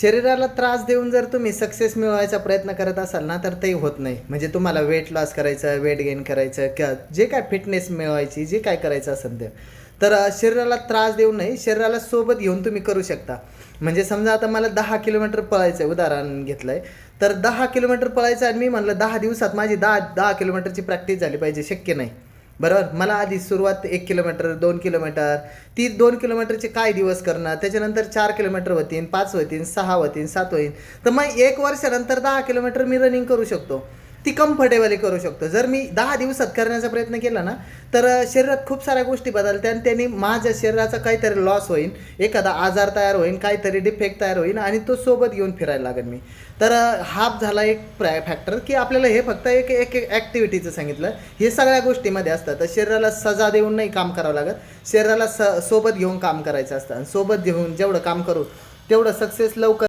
शरीराला त्रास देऊन जर तुम्ही सक्सेस मिळवायचा प्रयत्न करत असाल ना, तर ते होत नाही. म्हणजे तुम्हाला वेट लॉस करायचं, वेट गेन करायचं किंवा जे काय फिटनेस मिळवायची, जे काय करायचं असेल ते. तर शरीराला त्रास देऊ नये, शरीराला सोबत घेऊन तुम्ही करू शकता. म्हणजे समजा आता मला 10 किलोमीटर पळायचं आहे, उदाहरण घेतलं आहे. तर 10 किलोमीटर पळायचं आणि मी म्हणलं 10 दिवसात माझी 10 किलोमीटरची प्रॅक्टिस झाली पाहिजे, शक्य नाही. बरोबर. मला आधी सुरुवात 1 किलोमीटर, 2 किलोमीटर, ती 2 किलोमीटरचे काय दिवस करणार, त्याच्यानंतर 4 किलोमीटर होतील, 5 होतील, 6 होतील, 7 होईल. तर मग 1 वर्षानंतर 10 किलोमीटर मी रनिंग करू शकतो. ती कम्फर्टेबली करू शकतो. जर मी 10 दिवसात करण्याचा प्रयत्न केला ना, तर शरीरात खूप साऱ्या गोष्टी बदलत्या आणि त्यांनी माझ्या शरीराचा काहीतरी लॉस होईल, एखादा आजार तयार होईल, काहीतरी डिफेक्ट तयार होईल आणि तो सोबत घेऊन फिरायला लागेल मी. तर हा झाला एक फॅक्टर, की आपल्याला हे फक्त एक एक ॲक्टिव्हिटीचं सांगितलं. हे सगळ्या गोष्टीमध्ये असतात. तर शरीराला सजा देऊन नाही काम करावं लागत, शरीराला सोबत घेऊन काम करायचं असतं आणि सोबत घेऊन जेवढं काम करू तेवढं सक्सेस लवकर